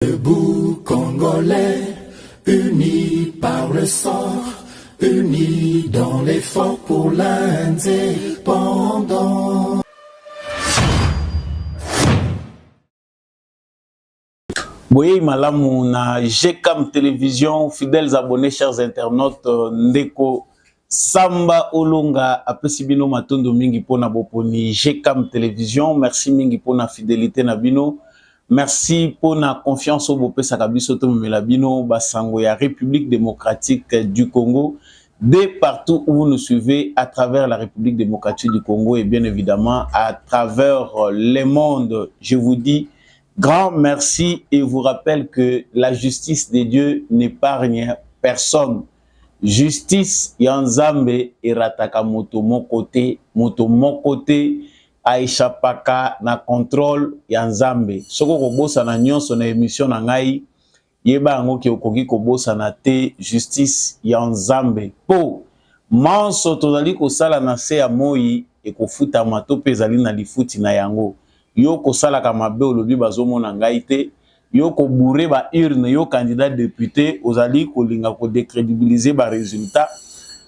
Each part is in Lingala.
Debout Congolais, unis par le sang, unis dans l'effort pour l'indépendance. Boye malamu na GCAM Télévision, fidèles abonnés, chers internautes, Ndeko Samba Olonga apesi bino matondo mingi pona boponi GCAM Télévision. Merci mingi pona fidélité na bino. Merci pour la confiance au Bopé Sakabiso Melabino, Basango ya République démocratique du Congo. De partout où vous nous suivez, à travers la République démocratique du Congo et bien évidemment à travers le monde, je vous dis grand merci et vous rappelle que la justice de Dieu n'épargne personne. Justice Yanzambe et Rataka moto mon côté, Aisha Paka na contrôle ya Nzambe. Soko kobosa na nyonso na émission na ngai yeba ngo ki okoki kobosa na te justice ya Nzambe. Po manso tozali kosala na se ya moi e kofuta mato pezali na lifuti na yango. Yo kosala ka mabe olobi bazomona ngai te. Yo ko bourrer ba urne yo candidat député ozali kolinga ko décrédibiliser ba résultat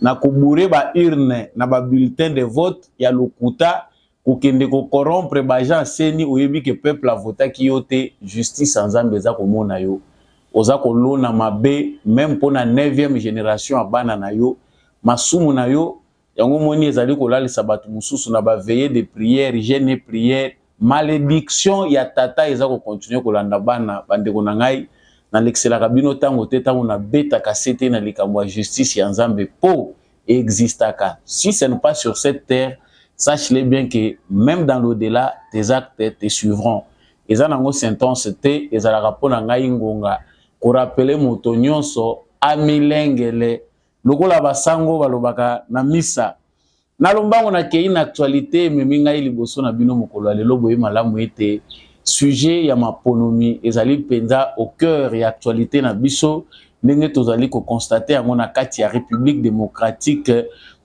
na ko bourrer ba urne na ba bulletin de vote ya lokuta kokende ko corrompre ba gens seni oyebi ke peuple a voté ki yote justice Nzambe za komona yo oza kolona mabe même pona 9e génération abana na yo masumu na yo yango moni ezali kolalisa batu mususu na ba veillée de prière jeûne prière malédiction ya tata eza ko continuer kolanda bana bandeko na ngai na lexela kabino tango te tango na beta kasete na likambo ya justice ya Nzambe po existaka. Si ce n'est pas sur cette terre, sache-le bien que même dans l'au-delà, tes actes te suivront. Et ça, nango sentence te, et ça la rapona ngai ngonga, ko rappeler moto nyonso, amilengele, lokola basango balobaka na misa. Nalombango na kei na actualité, memi ngai liboso na bino mokolo alelo boye malamu ete, sujet ya maponomi, ezali penza au cœur et actualité na biso, ndenge tozali ko constater yango na kati ya République démocratique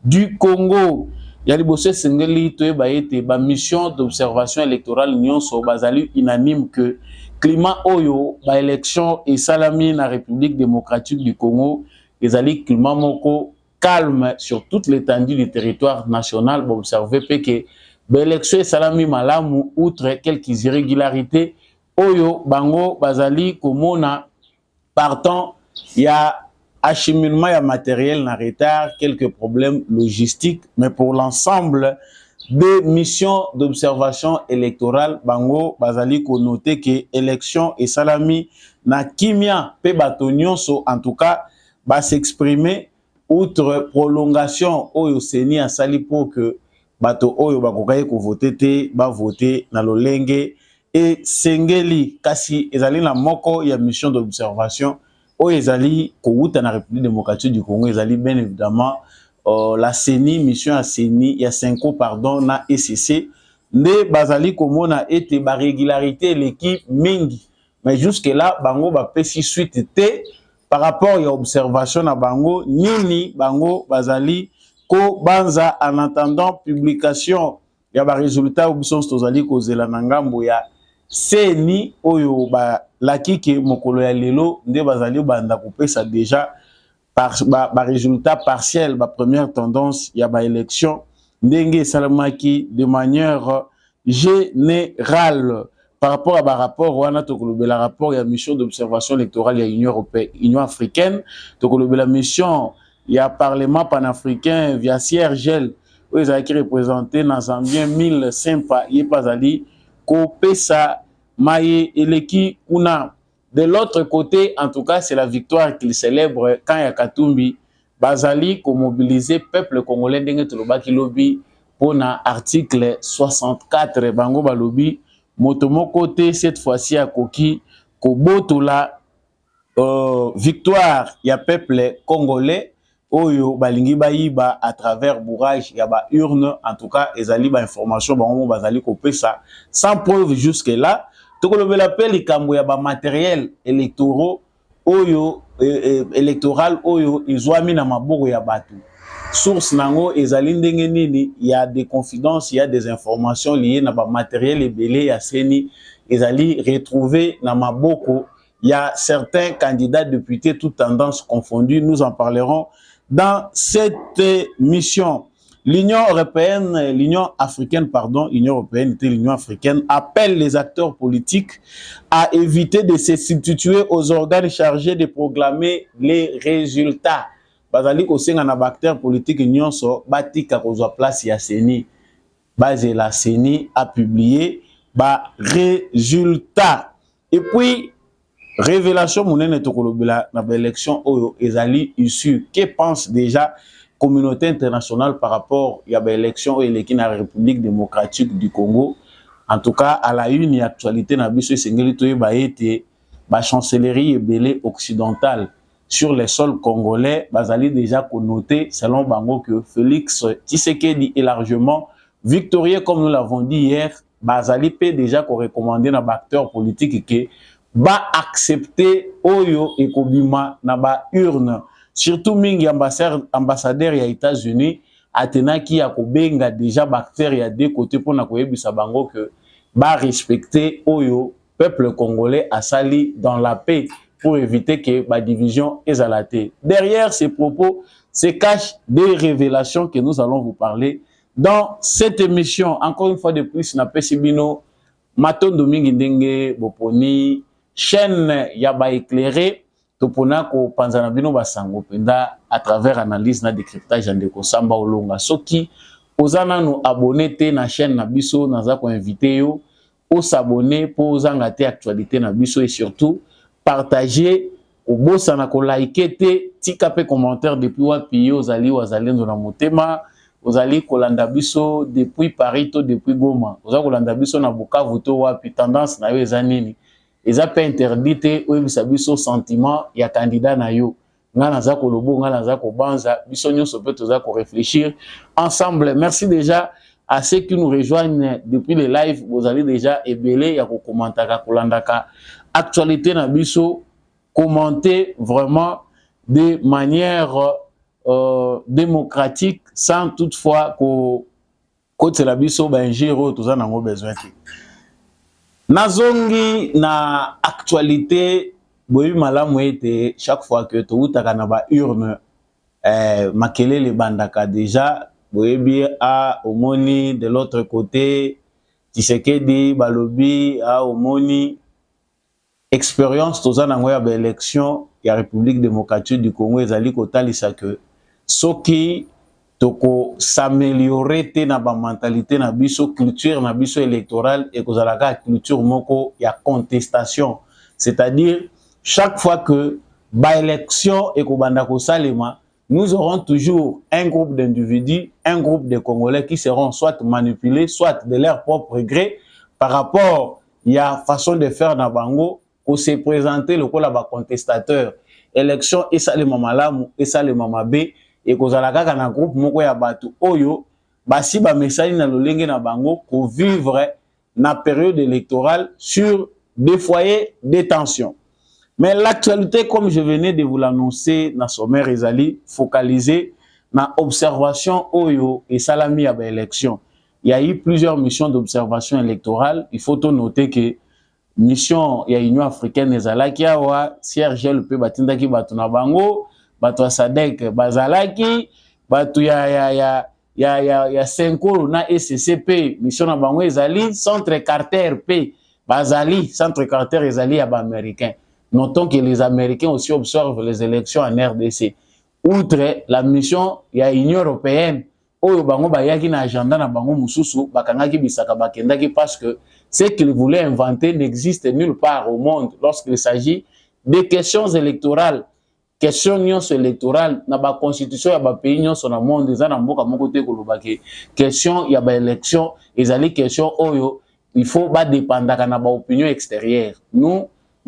du Congo. Yali bosse sengeli toyeba ete ba mission d'observation électorale nyonso bazali unanime que climat oyo ba élection et salami na République démocratique du Congo ezali climat moko calme sur toute l'étendue du territoire national. Bon observer que ba élection et salami malamu outre quelques irrégularités oyo bango bazali komona partant il y a acheminement et matériel en retard, quelques problèmes logistiques, mais pour l'ensemble des missions d'observation électorale, Bango, Bazali, ko noté que élection et salami na kimia pe batonyonso, en tout cas, va s'exprimer outre prolongation oyo seni a sali pour que bato oyo bakokaye ko voter te, ba voter na lolenge et sengeli kasi ezali na moko ya mission d'observation. Ezali kouta na République démocratique du Congo, ezali bien évidemment la CENI, mission à CENI, il y a 5 ans, pardon, na ECC, ne bazali komona ete ba régularité l'équipe mingi. Mais jusque là, bango ba pesi suite te par rapport à observation na bango, nini bango bazali ko banza en attendant publication ya ba résultat obiso tozali kozela na ngambo ya CENI oyo ba lakike mokolo ya lelo nde bazali banda kopesa déjà ba résultat partiel ba première tendance ya ba élection ndenge salamaki de manière générale par rapport à ba rapport wana tokolobela rapport ya mission d'observation électorale ya Union européenne Union africaine tokolobela mission ya parlement panafricain via Siergel oyo ezalaki représenté na Zambien 1500 yepazali kopesa maye eleki kuna. De l'autre côté, en tout cas, c'est la victoire qu'il célèbre quand Yakatumbi bazali ko mobiliser peuple congolais ndenge tolobaki lobi pona article 64 bango balobi motomo côté cette fois-ci à koki ko botola victoire ya peuple congolais oyo balingi bayiba à travers bourrage ya ba urne. En tout cas ezali ba information bango bazali ko pesa sans preuve jusque là. Tokolobe l'appel likambo ya ba matériel électoraux oyo électoral oyo izwami na maboko ya batu. Source nango ezali ndenge nini, il y a des confidences, il y a des informations liées na ba matériel ebele ya seni ezali retrouvé na maboko il y a certains candidats députés, toutes tendances confondues. Nous en parlerons dans cette mission. L'Union européenne, l'Union africaine, pardon, l'Union européenne et l'Union africaine appellent les acteurs politiques à éviter de se substituer aux organes chargés de proclamer les résultats. Bazali ko senga na acteurs politiques nyonso batika kozwa place ya CENI. Base la CENI a publié ba résultats. Et puis révélation monene tokolobela na élection oyo ezali issue. Que pense déjà communauté internationale par rapport à l'élection et la République démocratique du Congo? En tout cas, à la une, actualité na biso sengeli toyeba ete ba chancellerie ebele occidentale sur les sols congolais, bazali déjà connoté selon bango que Félix Tshisekedi est largement victorieux comme nous l'avons dit hier. Bazali peut déjà recommander na acteur politique que ba accepter oyo ekobima na ba urne. Surtout mingi ambassadeur ya États-Unis atenaki ya kobenga déjà bactéries ya deux côtés pour na koyebisa bango que ba respecter oyo peuple congolais asali dans la paix pour éviter que la division ezalate. Derrière ces propos se cachent des révélations que nous allons vous parler dans cette émission. Encore une fois de plus, na pesibino matondo mingi ndenge boponi chaîne ya ba éclairé topona ko panzana bino basango penda à travers analyse na décryptage de Kosamba Olonga. Soki ozana no abonné te na chaîne na biso naza ko inviter yo au s'abonner pour zanga te actualité na biso et surtout partager au bossa na ko liker te tika pe commentaire depuis wapi ozali wazalendo na motema ozali kolanda biso depuis Paris to depuis Goma ozali kolanda biso na Bukavu to wapi tendance na yo ezanini. Ils ont pas interdit ou ils biso sentiment ya candidat na yo ngana za ko lobo ngana za ko banza biso nyonso peut toza ko réfléchir ensemble. Merci déjà à ceux qui nous rejoignent depuis les lives. Vous allez déjà ebele ya ko commenter ka kolandaka actualité na biso, commenter vraiment de manière démocratique sans toutefois ko côté la biso ba ngiro toza nango besoin ki. Nazongi na actualité boyi malamu ete chaque fois que toutaka na ba urne makelele bandaka déjà boyebi a omoni de l'autre côté Tshisekedi balobi a omoni expérience toza nango ya ba élection ya République démocratique du Congo ezali kotalisa que soki toko s'améliorer te na ba mentalité na biso culture na biso électorale et kozalaka culture moko ya contestation, c'est-à-dire chaque fois que ba élection et kobanda ko salema nous aurons toujours un groupe d'individus, un groupe de Congolais qui seront soit manipulés soit de leur propre gré par rapport ya façon de faire na bango pour se présenter le kola ba contestateur élection et salema malamu et salema mabe et kozalaka na groupe moko ya batu oyo basi ba mesali na lolenge na bango pour vivre na période électorale sur des foyers de tension. Mais l'actualité, comme je venais de vous l'annoncer dans sommaire ezali focalisé na observation oyo et salami ya ba élection. Il y a eu plusieurs missions d'observation électorale. Il faut noter que mission ya Union africaine ezalaki awa Serge Lepe batindaki batu na bango batu ya SADC bazalaki batu ya Senkolo na SCP mission na bango ezali centre Carter P bazali centre Carter ezali ya ba américain. Notons que les Américains aussi observent les élections en RDC. Outre la mission ya Union européenne oyo bango bayaki na agenda na bango mususu bakangaki bisaka bakendaki parce que ce qu'ils voulaient inventer n'existe nulle part au monde lorsqu'il s'agit des questions électorales. Question nyonso électorale na ba constitution ya ba pays nyonso na monde eza na mboka moko te kolobaki question ya ba élection ezali question oyo il faut ba dépendaka na ba opinion extérieure.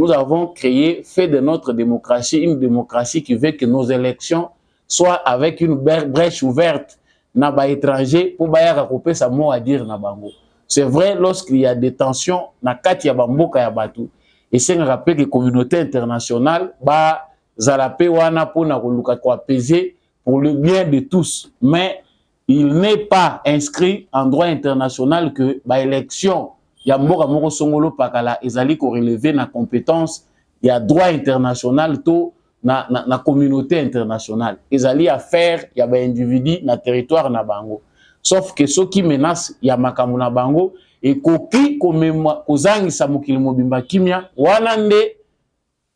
Nous avons créé, fait de notre démocratie une démocratie qui veut que nos élections soient avec une brèche ouverte na ba étranger pour ba ya kopé sa mot à dire na bango. C'est vrai lorsqu'il y a des tensions na kati ya bamboka ya batu et c'est un rappel que communauté internationale ba zalape wana pona koluka ko apaiser pour le bien de tous, mais il n'est pas inscrit en droit international que ba élection ya mboka moko songolo pakala ezali ko relever na compétence il y a droit international to na communauté internationale. Ils allaient à faire il y a des individus na territoire na bango. Sauf que ceux qui menacent il y a makamu na bango et koki kozangisa mokili mobimba kimia wana nde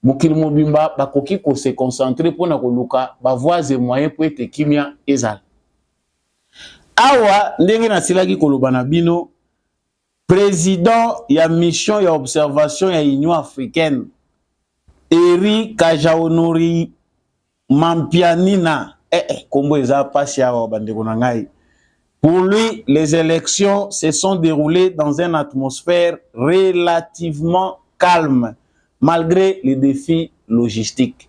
mokili mobimba bakoki ko se concentrer pona koluka ba voies et moyens pour être kimia ezala. Awa ndenge na silaki koloba na bino président ya mission ya observation ya Union africaine Eri Kajaonori Mampianina kombo eza pasi awa bandeko na ngai. Pour lui, les élections se sont déroulées dans une atmosphère relativement calme, malgré les défis logistiques.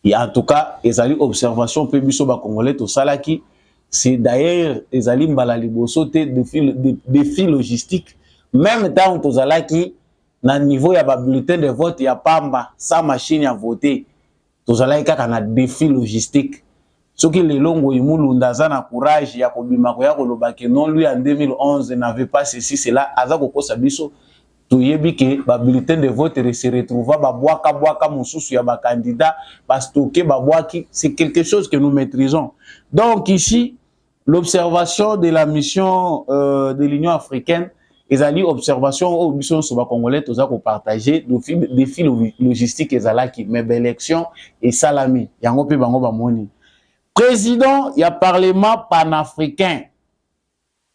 Et en tout cas, les observations pe biso ba congolais to salaki, c'est d'ailleurs les ali mbala liboso te défis logistiques. Même temps to salaki na niveau ya ba bulletin de vote ya pamba sa machine à voter. To salaki kaka na défis logistiques. Soki lelongo imulunda za na courage ya kobima ko ya koloba ke non lui en 2011 n'avait pas ceci cela aza kokosa biso toyebi ke ba bulletin de vote se retrouva ba bwaka mususu ya ba candidat ba stocker ba bwaki, c'est quelque chose que nous maîtrisons. Donc ici l'observation de la mission de l'Union africaine ezali observation au biso so ba congolais toza ko partager défi logistique ezalaki mais élection et salami yango pe bango ba moni. Président, il y a parlement panafricain.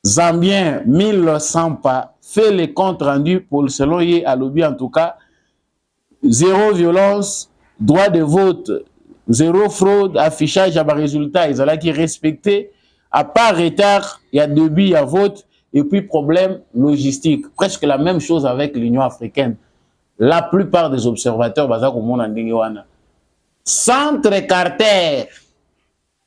Zambien, 1100 pas, fait les comptes rendus pour selon y à lobby en tout cas. Zéro violence, droit de vote, zéro fraude, affichage à bas résultat. Ils ont qui respecté. À part retard, il y a débit à vote et puis problème logistique. Presque la même chose avec l'Union africaine. La plupart des observateurs, Centre Carter.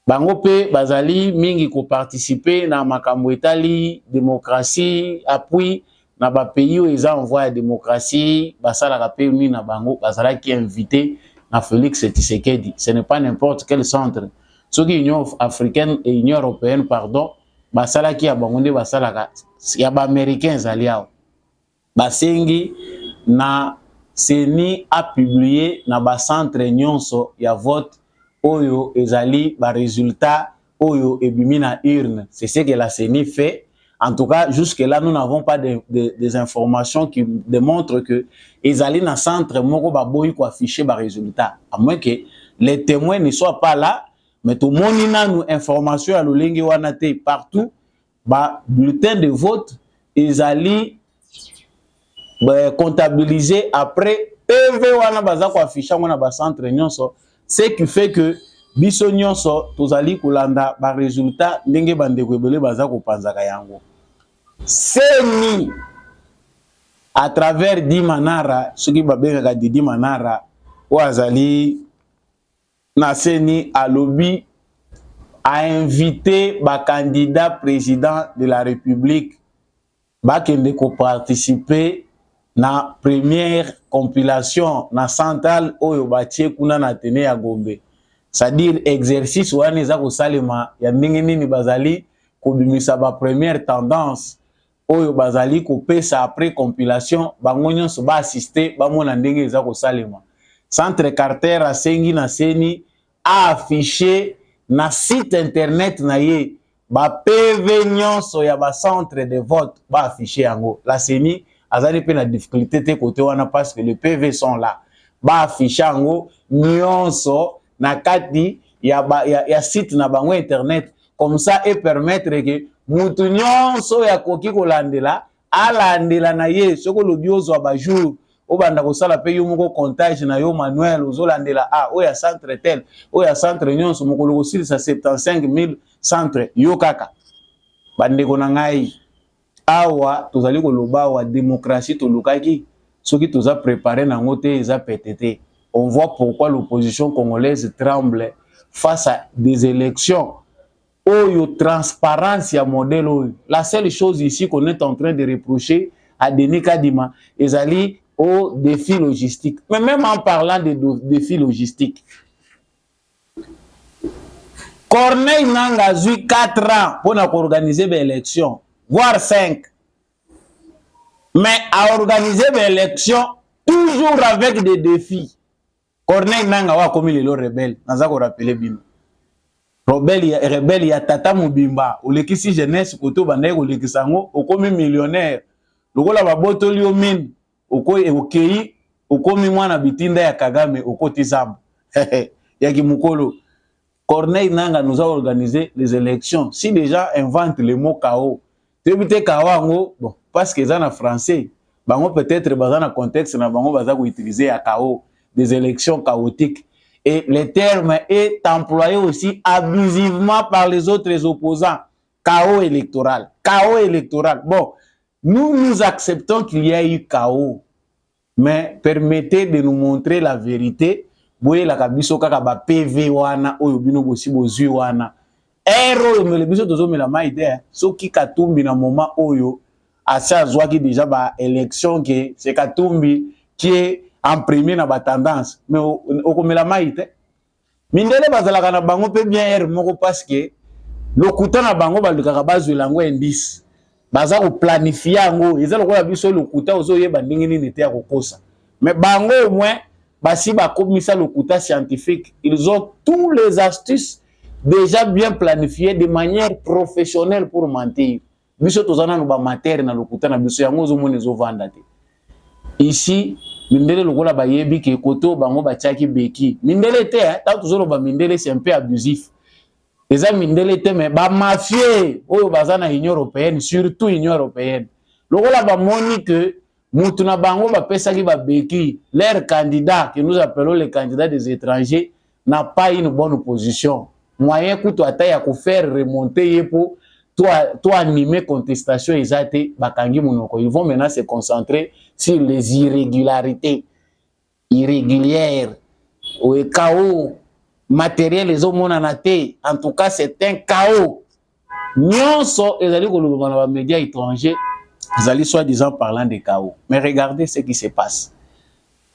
Bango pe bazali mingi ko participer na makambo etali démocratie appui na ba pays où ils envoient démocratie basala ka pe ni na bango bazala qui invité na Félix Tshisekedi. Ce n'est pas n'importe quel centre. Ce qui Union africaine et Union européenne pardon basala qui a bango nde basala ka ya ba américains aliao. Basengi na CENI a publié na ba centre nyonso ya vote Oyo ezali ba résultat Oyo ebimina urne. C'est ce que la CENI fait. En tout cas, jusque-là, nous n'avons pas des informations qui démontrent que ezali na centre moko ba boyi ko afficher ba résultat. À moins que les témoins ne soient pas là, mais tout le monde a nous information à l'olengi wana te partout ba bulletin de vote ezali comptabilisé après PV wana baza ko afficher wana ba centre nyonso. Ce qui fait que biso nyonso tozali kolanda ba résultat ndenge bandeko ebele baza ko panzaka yango. CENI à travers Dimanara, ce qui babengaka Didi Manara o azali na CENI à lobby a invité ba candidat président de la République ba kende ko participer na première compilation na centrale oyo batie kuna na tene ya Gombe. C'est-à-dire exercice wana eza ko salema ya ndenge nini bazali ko bimisa ba première tendance oyo bazali ko pesa après compilation bango nyonso ba assister ba mona ndenge eza ko salema. Centre Carter asengi na CENI a affiché na site internet na ye ba PV nyonso ya ba centre de vote ba affiché yango. La CENI azali pe na difficulté te côté wana parce que les PV sont là. Ba affiché yango nyonso na kati ya site na bango internet comme ça et permettre que mutu nyonso ya koki kolandela alandela na ye soko lobi ozwa ba jour obanda kosala pe yo moko comptage na yo manuel ozolandela oya centre tel oya centre nyonso mokolo kosilisa 75 000 centre yo kaka bandeko na ngai awa tozali koloba wa démocratie tolukaki soki toza préparé nango te eza pétété. On voit pourquoi l'opposition congolaise tremble face à des élections oyo transparence ya modèle oyo. La seule chose ici qu'on est en train de reprocher à Denis Kadima ezali au défi logistique. Mais même en parlant de défis logistiques, Corneille Nangaa a eu 4 ans pour organiser des élections, voire 5. Mais à organiser des élections toujours avec des défis. Corneille Nanga wa komi lelo rebelle naza ko rappeler bino rebelle ya Tata Mobimba olekisi jeunesse koto bandaye kolekisa ngo okomi millionnaire lokola babotoli yo mine okei okomi mwana bitinda ya Kagame okoti zambo ya kimukolo. Corneille Nanga nous a organisé les élections. Si déjà invente le mot chaos, tu veux chaos bon parce que ça en français, bango peut-être dans un contexte na bango baza ko utiliser à chaos, des élections chaotiques. Et le terme est employé aussi abusivement par les autres opposants. Chaos électoral. Chaos électoral. Bon, nous acceptons qu'il y a eu chaos, mais permettez de nous montrer la vérité. Boye la kabiso kaka ba PV wana oyo bino bosi bozui wana ero mele biso tozo mela maide soki Katumbi na moment oyo asa zwaki déjà ba élection que c'est Katumbi qui est en premier na ba tendance mais okomela maide mindele bazalaka na bango pe bien er moko parce que lokuta na bango balukaka bazwela ngo indice baza ko planifier ngo ezalo ko biso lokuta ozo yeba ndenge nini te ya kokosa mais bango au moins basi ba komisa lokuta scientifique, ils ont tous les astuces déjà bien planifiées de manière professionnelle pour mentir. Biso tozana no ba matière na lokuta na biso yango zo monezo vanda te. Ici mindele lokola ba yebi ke koto bango ba tiaki beki. Mindele te ta tozolo ba mindele c'est un peu abusif. Les amis mindele te mais ba mafieux oyo bazana Union européenne, surtout Union européenne. Lokola ba moni que Moutuna bango ba pesaki ba beki, leur candidat que nous appelons les candidats des étrangers n'a pas une bonne position. Moyen kuto ataya ko faire remonter yepo toi animer contestation ezate bakangi monoko. Ils vont maintenant se concentrer sur les irrégularités irrégulières ou chaos matériel les homona na te. En tout cas, c'est un chaos. Nyonso ezali ko lobana ba médias étrangers Zali soi-disant parlant de chaos. Mais regardez ce qui se passe.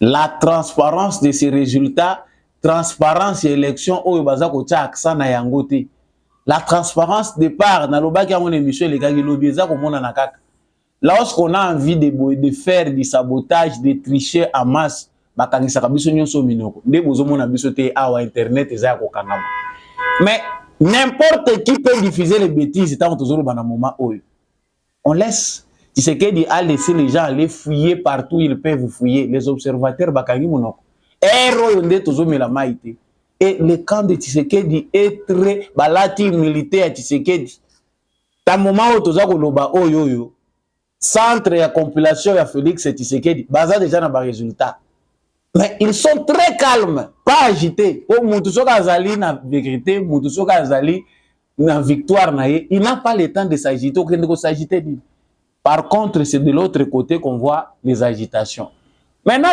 La transparence de ces résultats, transparence et élection, la transparence de part, lorsqu'on a envie de faire du sabotage, de tricher en masse, mais n'importe qui peut diffuser les bêtises. On laisse. Tshisekedi a laissé les gens aller fouiller partout, ils peuvent fouiller. Les observateurs bakangi monoko. Et le camp de Tshisekedi est très balati militaire Tshisekedi. Ta moment où toza koloba oyo centre ya compilation ya Félix Tshisekedi baza déjà na ba résultat. Mais ils sont très calmes, pas agités. Au mutu soka azali na vérité, mutu soka azali na victoire na ye, il n'a pas le temps de s'agiter, aucun de s'agiter. Par contre, c'est de l'autre côté qu'on voit les agitations. Maintenant,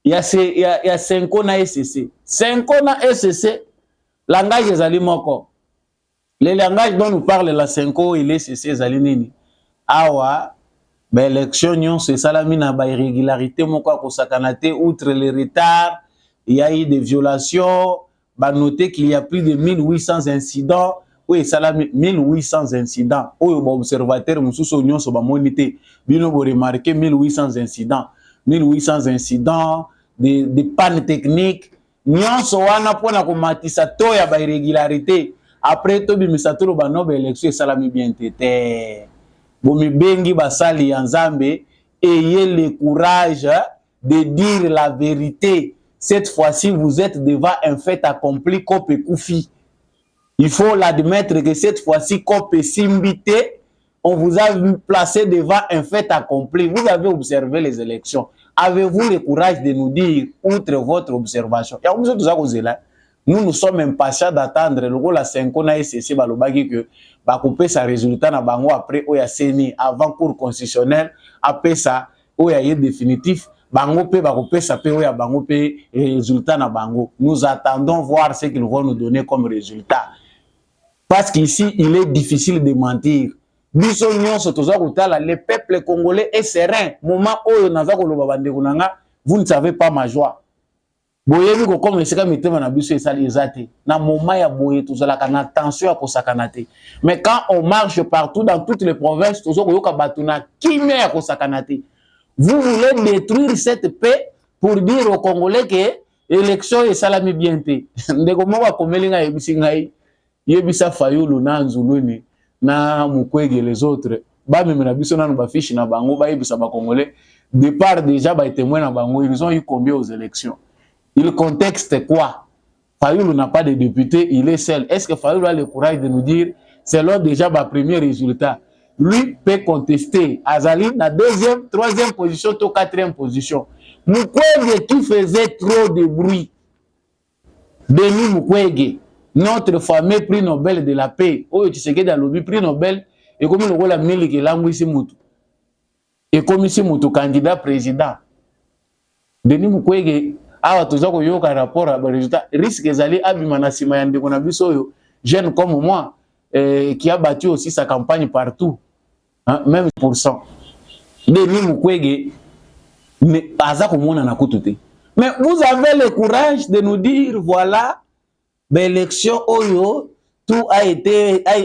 il y a 5 ans à SCC. 5 ans à SCC, langage est alimoko. Le langage dont nous parle la 5 ans et l'SCC est alinini. Awa, l'élection, c'est ça la mine à irrégularité, moko ko sakanate, outre les retards, il y a eu des violations, bah noter qu'il y a plus de 1800 incidents. Oui, ça a 1800 incidents. Oui, observateur, nous sommes monité. Bien, vous remarquez 1800 incidents. 1800 incidents, des pannes techniques. Nous sommes pour la commatissa, toya ba irrégularité. Après, tout le monde ba nobe élection, ça l'a mis bien tête. Bomi bengi basali Nzambe, ayez le courage de dire la vérité. Cette fois-ci, vous êtes devant un fait accompli, Kope Koufi. Il faut l'admettre que cette fois-ci, Kope Simbité, on vous a placé devant un fait accompli. Vous avez observé les élections. Avez-vous le courage de nous dire, outre votre observation? Nous sommes impatients d'attendre le la 5 ans à SCC balobaki que va couper sa résultat na bango après oya seni avant cour constitutionnel après ça oya yé définitif bango pe ba couper sa pe oya bango pe résultat na bango. Nous attendons voir ce qu'ils vont nous donner comme résultat. Parce qu'ici, il est difficile de mentir. Le peuple congolais est serein. Moment où vous ne savez pas ma joie. Boyebi ko comme c'est comme était na biso esali ezate. Na moment ya boye tozalaka na tension ya kosakanate. Mais quand on marche partout dans toutes les provinces, tozo ko yoka batuna kimia ya kosakanate. Vous voulez détruire cette paix pour dire aux Congolais que l'élection est salami bien te. Ndeko moko komelinga yebisi ngai yebisa Fayulu na Nzuluni na Mukwege les autres ba même na biso nanu ba fiche na bango ba yebisa ba Congolais départ déjà ba témoin na bango ils ont eu combien aux élections. Le contexte quoi? Fayulu n'a pas de député, il est seul. Est-ce que Fayulu a le courage de nous dire c'est là déjà ma premier résultat? Lui peut contester. Azali na deuxième, troisième position, to quatrième position. Mukwege qui faisait trop de bruit. Denis Mukwege, notre fameux prix Nobel de la paix. Oh, tu sais que dans le prix Nobel, et comme le rôle a mis que l'angoisse ici mutu. Et comme ici mutu candidat président. Denis Mukwege, ah, tu sais qu'il y a un rapport à résultat. Risque ezali abimana sima yande kona biso jeune comme moi, qui a battu aussi sa campagne partout. Hein, même pour cent. Denis Mukwege, mais pas ça comme on en a coûté. Mais vous avez le courage de nous dire voilà, l'élection Oyo, tout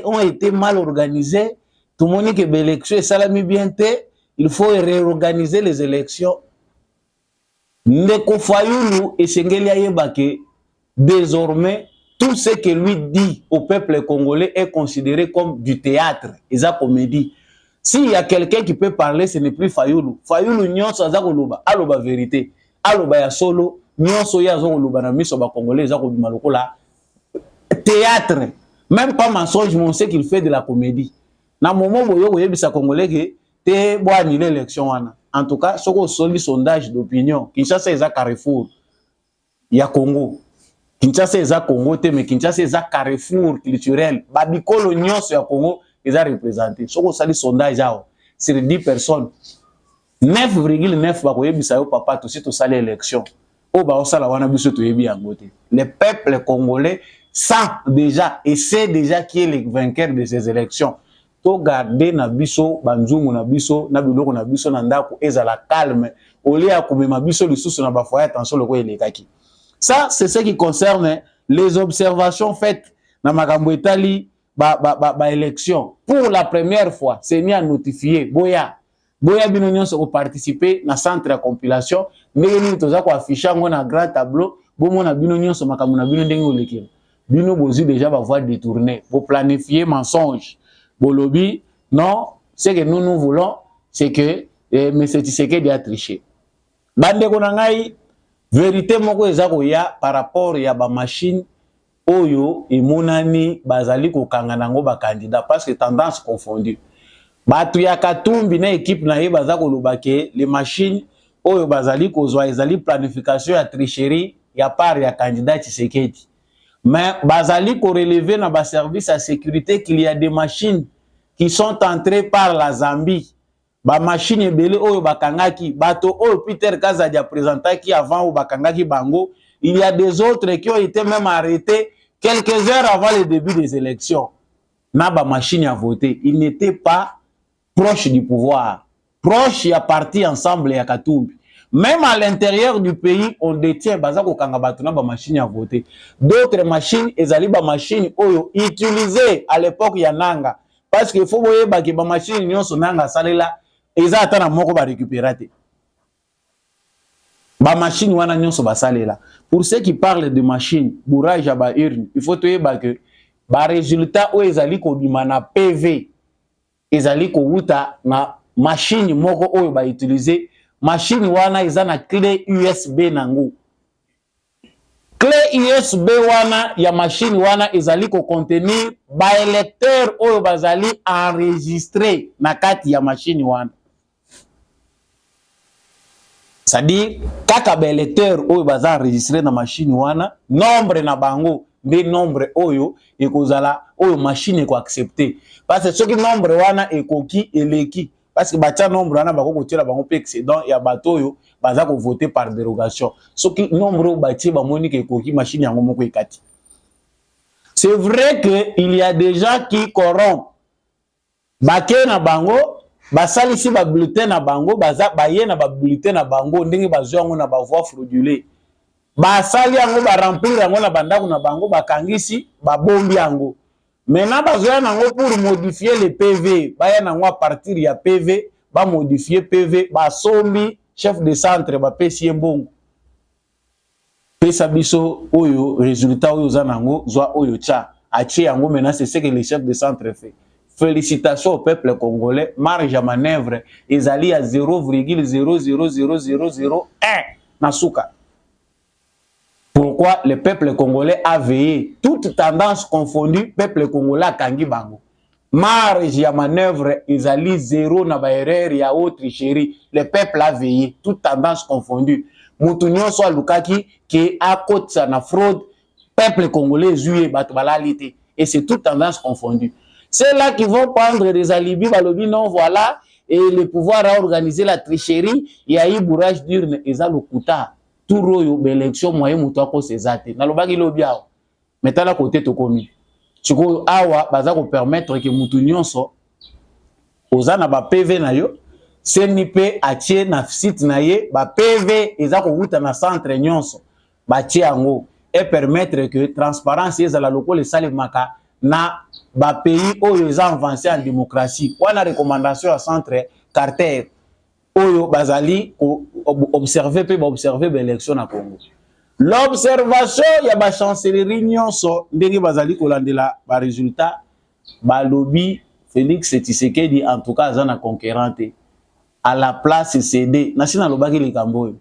ont été mal organisé. Tout le monde dit que l'élection est salami bien té, il faut réorganiser les élections. Ndeko Fayulu et Sengeli Ayebake, désormais, tout ce que lui dit au peuple congolais est considéré comme du théâtre, et ça comédie. S'il y a quelqu'un qui peut parler, ce n'est plus Fayulu. Fayulu nyonso azakoloba, aloba vérité. Aloba ya solo, nyonso ya azakoloba na miso ba congolais azakobima lokola théâtre. Même pas mensonge, mais on sait qu'il fait de la comédie. Na moment boyo boyebisa congolais que te bo annuler l'élection wana. En tout cas, ce qu'on soli sondage d'opinion, Kinshasa est à Carrefour. Il y a Congo. Kinshasa est à Congo, mais Kinshasa est à Carrefour culturel. Babikolo nyonso ya Congo ils ont représenté. Ce qu'on sali sondage sur 10 personnes. 9,9 bakoyebisa yo papa to si to sali élection. O ba osala wana biso to yebi yangote. Le peuple congolais sent déjà et sait déjà qui est le vainqueur de ces élections. To garder na biso banzungu na biso na biloko na biso na ndako ezala calme au lieu ya komema biso lisusu na ba foyer attention loko elekaki. Ça c'est ce qui concerne les observations faites na makambo etali ba élection. Pour la première fois, c'est mis à notifier boya bino nyonso ko participer na centre de compilation ndenge nini toza ko afficher ngo na grand tableau bomo na bino nyonso makambo na bino ndenge olekela. Bino bozi déjà ba voie détourner, bo planifier mensonge. Bolobi, non, ce que nous voulons, c'est que M. Tshisekedi a triché. Bande konangai, vérité moko ezako ya par rapport ya ba machine oyo emonani bazali ko kanganango ba candidat parce que tendance confondue. Batu ya Katumbi na équipe na ye bazako lobake les machines oyo bazali ko zwa ezali planification ya tricherie ya part ya candidat Tshisekedi. Mais bazali ko relever na ba service à sécurité qu'il y a des machines qui sont entrées par la Zambie. Ba machine ebele oyo bakangaki bato oyo Peter Kazadi a présenté qui avant ou bakangaki bango, il y a des autres qui ont été même arrêtés quelques heures avant le début des élections. Na ba machine a voté, ils n'étaient pas proches du pouvoir, proches ya parti ensemble ya Katumbi. Même à l'intérieur du pays, on détient bazako kangabatuna ba machine à voter. D'autres machines, ezali ba machine oyo utilisées à l'époque ya Nanga. Parce qu'il faut voyer ba ba machine nyonso Nanga salela, eza atana moko ba récupérer. Ba machine wana nyonso ba salela. Pour ceux qui parlent de machine, bourrage à ba urne, il faut toyer ba que ba résultat o ezali ko bima na PV. Ezali ko wuta na machine moko oyo ba utiliser. Machine wana eza na clé USB nango. Clé USB wana ya machine wana ezali ko contenir ba électeur oyo bazali enregistré na kati ya machine wana. C'est-à-dire kaka ba électeur oyo baza enregistré na machine wana, nombre na bango de nombre oyo ekozala oyo machine ko accepter. Parce que ce qui nombre wana ekoki eleki. Parce que batia nombre wana bako kotela bango pe excédent ya bato yo baza ko voter par dérogation. Ce qui nombre batie ba moni ke koki machine yango moko ekati. C'est vrai que il y a des gens qui corrompent. Baké na bango, basali si ba bulletin na bango, baza baye na ba bulletin na bango ndenge bazwa yango na ba voix fraudulée. Basali yango ba remplir yango na bandako na bango bakangisi ba bombi yango. Maintenant, pour modifier les PV, à partir de PV, modifier PV, sombi chef de centre, PC Mbongo. pesa biso oyo résultat oyo zanango zwa oyo tcha atie yango maintenant c'est ce que le chef de centre fait. Félicitations au peuple congolais, marge à manœuvre ezali à 0,0000001 nasuka. Pourquoi le peuple congolais a veillé, toute tendance confondue, peuple congolais a kangi bango. Marge à manœuvre ezali 0 na ba erreur ya autre chéri, le peuple a veillé, toute tendance confondue. Mutu nyonso alukaki ke akotsa na fraude, peuple congolais zuye bato balalite, et c'est toute tendance confondue. Ceux-là qui vont prendre des alibis, balobi non voilà, et le pouvoir a organisé la tricherie, il y a eu bourrage d'urne, et ça le kuta. Tout royo, l'élection, moyen moutouako sezate. Nalobaki lobiao. Mettez la côté to komi. Chiko awa, baza ko permettre que moutou nyonso, ozana ba PV na yo, senipe atie na site na ye, ba PV, eza ko wuta na centre nyonso, ba tie ango, et permettre que transparence yeza la loko le sale maka, na ba pays oyo eza avancé en démocratie. Wana recommandation à centre Carter. Oyo bazali observer pe ba observer l'élection na Congo. L'observation ya ba chancellerie nyonso ndenge bazali kolandela ba résultat ba lobby Félix Tshisekedi en tout cas azana conquérante à la place cédé nasina lobaki likambo.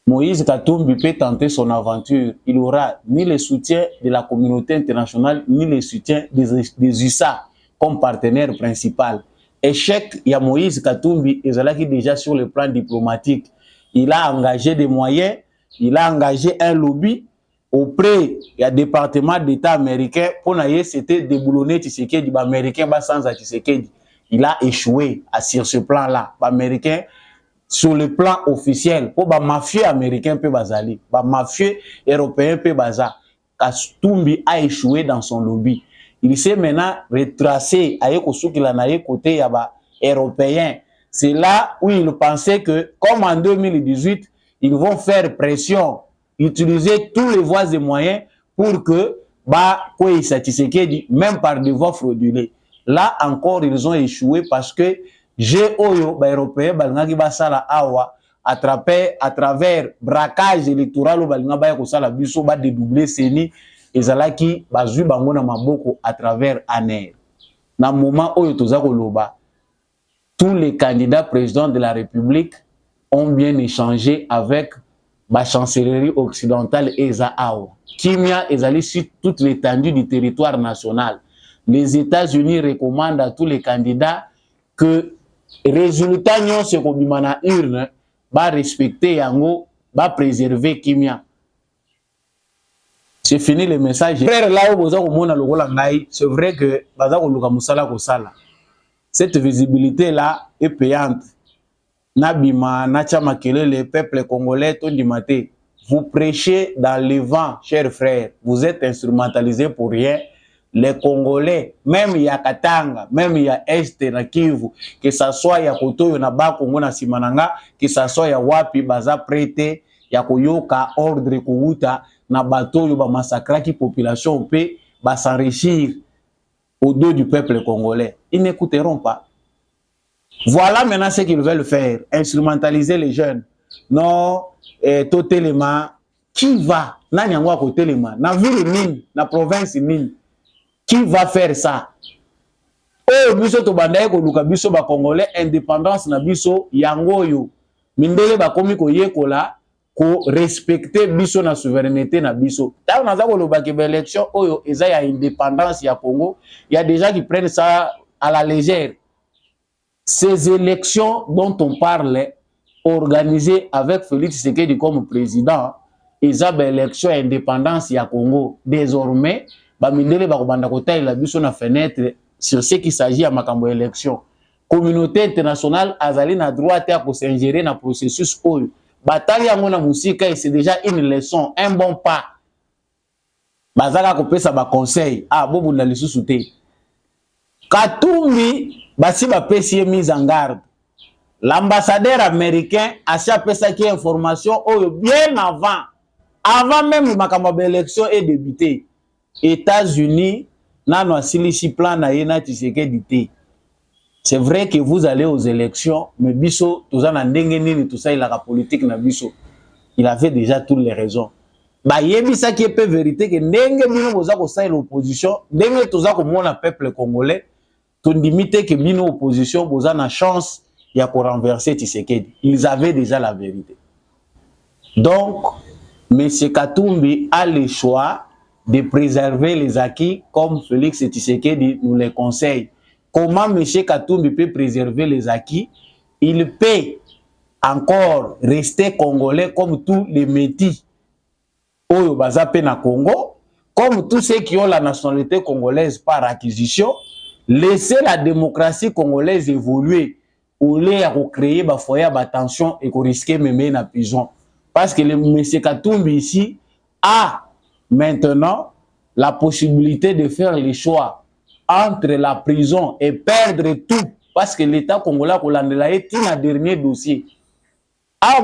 Moïse Katumbi peut tenter son aventure, il aura ni le soutien de la communauté internationale ni le soutien des USA comme partenaire principal. Échec, il y a Moïse Katumbi, ezalaki déjà sur le plan diplomatique. Il a engagé des moyens, il a engagé un lobby auprès du département d'État américain pour c'était déboulonner Tshisekedi, américain sans Tshisekedi. Il a échoué sur ce plan-là, américain sur le plan officiel pour les mafieux américains pe bazali, les mafieux européens pe baza. Katumbi a échoué dans son lobby. Il s'est maintenant retracé à côté yaba européen. C'est là où il pensait que, comme en 2018, ils vont faire pression, utiliser tous les voies et moyens pour que même par des voies frauduleuses. Là encore, ils ont échoué parce que G.O.Y.O. européen à travers braquage électoral dédoubler Seni ezalaki bazui bango na maboko à travers ANER. Na moment oyo toza koloba, tous les candidats présidents de la République ont bien échangé avec la chancellerie occidentale eza awa. Kimia ezali sur toute l'étendue du territoire national. Les États-Unis recommandent à tous les candidats que résultat nyonso kobima na urne ba respecter yango, ba préserver Kimia. C'est fini le message. Frère, là où vous avez c'est vrai que cette visibilité-là est payante. Nabima, Nachamakele, le peuple congolais, vous prêchez dans le vent, chers frères. Vous êtes instrumentalisés pour rien. Les Congolais, même il y a Katanga, même il y a Est, na Kivu, que ça soit ya Koto, na ba Kongo na Simananga, que ça soit ya Wapi, baza prêté, ya Koyoka, ordre Kouta, na bateau ba massacrer qui population peut ba s'enrichir au dos du peuple congolais. Ils n'écouteront pas. Voilà maintenant ce qu'ils veulent faire, instrumentaliser les jeunes. Non, totalement qui va na nyangwa ko telema na ville nini na province nini qui va faire ça? Oh biso to bandaye ko luka biso ba congolais indépendance na biso yango yo mindele ba komi ko yekola ko respecter biso na souveraineté na biso. Tant on a ko élection oyo eza ya indépendance ya Congo, il y a des gens qui prennent ça à la légère. Ces élections dont on parle organisées avec Félix Tshisekedi comme président, eza ba élection indépendance ya Congo. Désormais, ba mindele ba ko banda ko taila biso na fenêtre sur ce qui s'agit à makambo élection. Communauté internationale azali na droit à s'ingérer dans processus oyo. Bataille à musika, c'est déjà une leçon, un bon pas. Bazaka kopé ça ba conseil. Ah, bobo na lisusu te. Katumbi, basi ba pesi mise en garde. L'ambassadeur américain a fait ça qui information bien avant même makambo élection est débuté. États-Unis nano asilishi plan na yena Tshisekedi te. C'est vrai que vous allez aux élections, mais biso, tout ça, tout ça, il a la politique na biso. Il avait déjà toutes les raisons. ba yebisa qui est peu vérité que ndenge bino boza ko sa l'opposition ndenge toza ko mona peuple congolais to limite que bino opposition boza na chance ya ko renverser Tshisekedi. Ils avaient déjà la vérité. Donc M. Katumbi a le choix de préserver les acquis comme Félix Tshisekedi nous les conseille. Comment M. Katumbi peut préserver les acquis? Il peut encore rester congolais comme tous les métis au Bazape na Congo, comme tous ceux qui ont la nationalité congolaise par acquisition, laisser la démocratie congolaise évoluer au lieu de créer des foyers de tension et de risquer de mettre en prison. Parce que le M. Katumbi ici a maintenant la possibilité de faire les choix entre la prison et perdre tout. Parce que l'État congolais est un dernier dossier. Alors,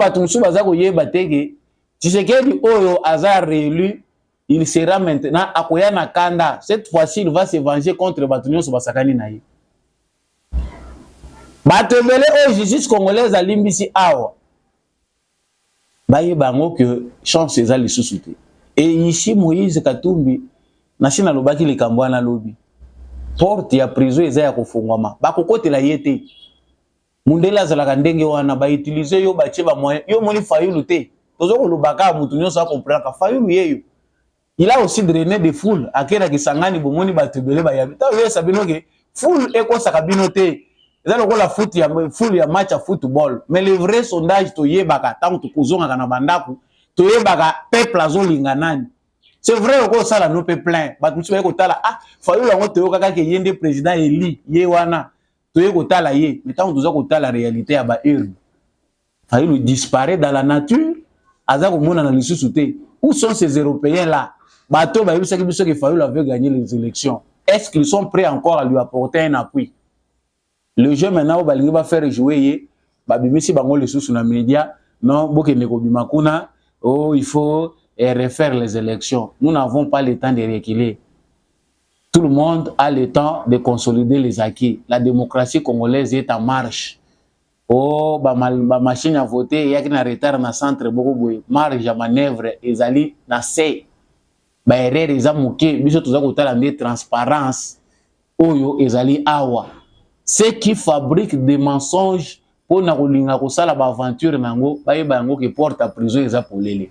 Tshisekedi Oyo Azar réélu, il sera maintenant à Koyana Kanda. Cette fois-ci, il va se venger contre Batunyo Sobasakani Naï. Batebele au justice congolaise à Limbisi Awa. Baye bango que chance les ali sous-souté. Et ici, Moïse Katumbi, Nasina Lobaki le Kambwana Lobi. Porte ya prison eza ya kofungwama. Bakokote la yete. Mundela zalaka ndenge wana ba utiliser yo ba cheba moyen. Yo moni Fayulu te. Tozoko lobaka mutu nyoso akomprendre ka Fayulu yeyo. Il a aussi drainé des foules. Akera kisangani bomoni batebele ba yabi. Ta yo sabino ke foule eko sakabino te. Eza lokola foule ya match ya football. Mais le vrai sondage to yebaka tango to kozonga kana bandaku to yebaka peuple azolinga nani. C'est vrai que ça la no pe plein. But mutu ko tala ah Fayulu ngo to kaka ke yende président Eli yewana to yeko tala ye. Mais tango toza ko tala la réalité ya ba urne. Fayulu disparaît dans la nature. Azako mona na lisusu te. Où sont ces Européens là? Bato ba yebisa que Fayulu avait gagné les élections. Est-ce qu'ils sont prêts encore à lui apporter un appui? Le jeu maintenant balingi va faire jouer ye ba bimisi bango lisusu na média non bokende ko bimakuna oh il faut refaire les élections. Nous n'avons pas le temps de reculer. Tout le monde a le temps de consolider les acquis. La démocratie congolaise est en marche. Oh, ba machine à voter, il y a un retard dans le centre, beaucoup de marge à manœuvre, ezali na se. Ba erreur ezamuke, biso toza kotala de transparence. Oyo ezali awa. Ceux qui fabriquent des mensonges pour na kolinga kosala ba aventure nango, ba yeba yango ke porte à prison eza polele.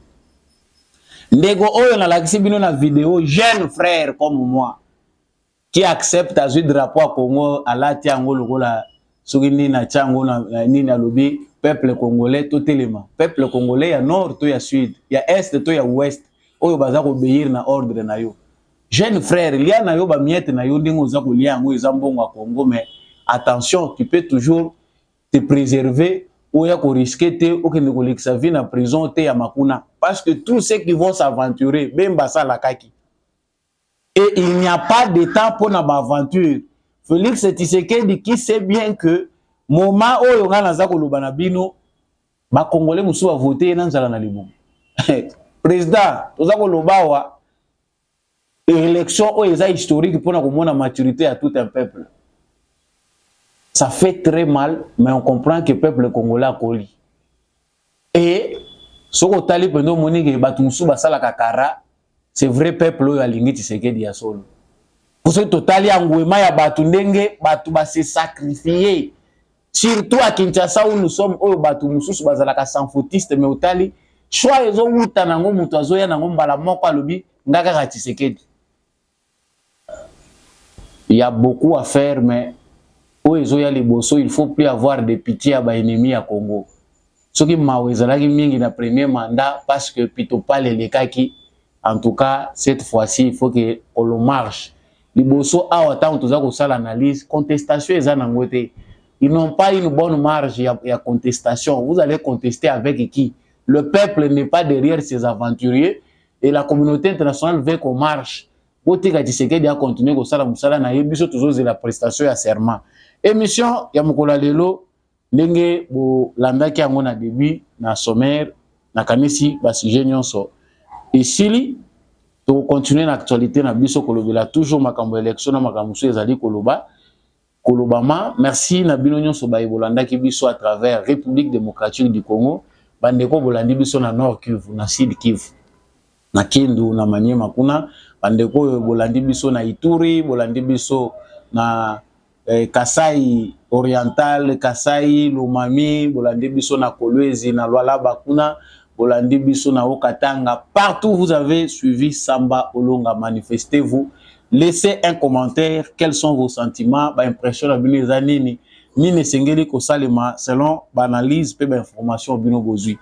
Ndego oyo na lakisi bino na vidéo jeune frère comme moi qui accepte à jouer drapeau à Congo à la tiango lokola soki na chango na nini alobi peuple congolais totelema peuple congolais ya nord to ya sud ya est to ya ouest oyo baza ko obéir na ordre na yo jeune frère lia na yo ba miette na yo ndingo za ko lia ngo eza mbongo a Congo mais attention tu peux toujours te préserver ou ya ko risquer te o kende ko lekisa vie na prison te ya makuna parce que tous ceux qui vont s'aventurer bemba sala kaki et il n'y a pas de temps pour na aventure. Félix Tshisekedi qui sait bien que moment où il y a un Banabino, les Congolais musu va voter dans la Libou. Président, nous avons l'élection où il y a historique pour la maturité à tout un peuple. Ça fait très mal, mais on comprend que le peuple congolais a collé. Et ce qu'on a dit pendant Monique Batumusu Basala Kakara, c'est vrai peuple où il y a l'ingé Tshisekedi à solo. Pour ce total, il y a un gouvernement qui va se sacrifier. Surtout à Kinshasa où nous sommes, où Batu Mususu bazalaka sans fautiste, mais au tali, choix ils ont eu tanango mutazo ya nango mbala moko alobi ngaka Tshisekedi. Il y a beaucoup à faire, mais où ils ont ya les bosso, il faut plus avoir de pitié à ba ennemi à Congo. Ce qui m'a ouezalaki mingi na premier mandat parce que pito pas les kaki. En tout cas, cette fois-ci, il faut que on le marche. Les bosso a autant tous à ça l'analyse, contestation et zanangote. Ils n'ont pas une bonne marge, il y a contestation. Vous allez contester avec qui? Le peuple n'est pas derrière ces aventuriers et la communauté internationale veut qu'on marche. Botika Tshisekedi a continué ko sala musala na yebiso toujours la prestation ya serment. Émission ya mukola lelo ndenge bo landaki yango na début na sommaire na kanisi ba sujet nyonso. Et sili to continuer l'actualité na biso kolobela toujours makambo élection na makambo so ezali koloba kolobama merci na bino nyonso ba ebolanda ki biso à travers République démocratique du Congo bandeko bolandi biso na Nord Kivu na Sud Kivu na Kindu na Maniema kuna bandeko bolandi biso na Ituri, bolandi biso na Kasai Oriental, Kasai Lomami, bolandi biso na Kolwezi na Lualaba kuna, bolandi biso na Okatanga. Partout vous avez suivi Samba Olonga. Manifestez-vous, laissez un commentaire, quels sont vos sentiments, ba impression na bino zanini ni nesengeli ko salema selon analyse pe ba information bino bozui.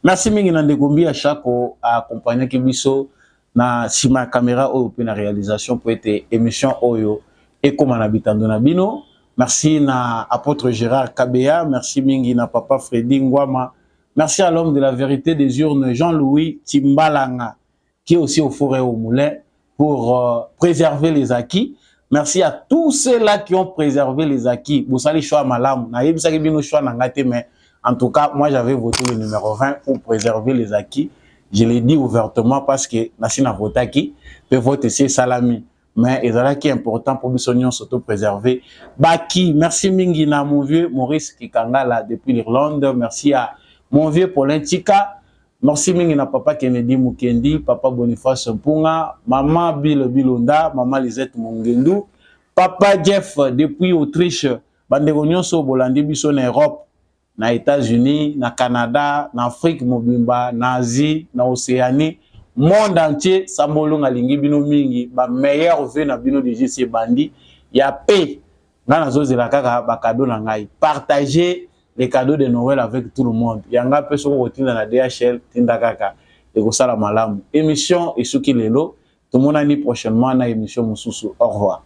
Merci mingi na ndegombi à chaque accompagner ki biso na sima caméra oyo pe na réalisation pour être émission oyo et comme na bitando na bino. Merci na apôtre Gérard Kabea, merci mingi na papa Freddy Ngwama. Merci à l'homme de la vérité des urnes Jean-Louis Timbalanga qui est aussi au forêt au moulin pour préserver les acquis. Merci à tous ceux-là qui ont préservé les acquis. Vous savez, choix malam. Na yebi saki bino choix nangate, mais en tout cas, moi j'avais voté le numéro 20 pour préserver les acquis. Je l'ai dit ouvertement parce que Nassina Votaki peut voter c'est salami. Mais il est important pour nous s'auto-préserver. Baki, merci Mingina, mon vieux Maurice Kikangala depuis l'Irlande. Merci à mon vieux Paulin Tika. Merci Mingina, papa Kennedy Mukendi, papa Boniface Mpunga, maman Bill Bilonda, maman Lisette Mungendu, papa Jeff depuis Autriche, Bandegonyon so Bolandi biso na Europe, na États-Unis, na Canada, na Afrique mobimba, na Asie, na Océanie, monde entier, Samolo ngalingi bino mingi, ba meilleur vœu na bino de JC Bandi, ya paix. Ngana zo zela kaka ba cadeau na ngai. Partagez les cadeaux de Noël avec tout le monde. Yanga pe soko kotinda na DHL tinda kaka et ko sala malamu. Émission et souki lelo. Tout le monde ani prochainement na émission mususu. Au revoir.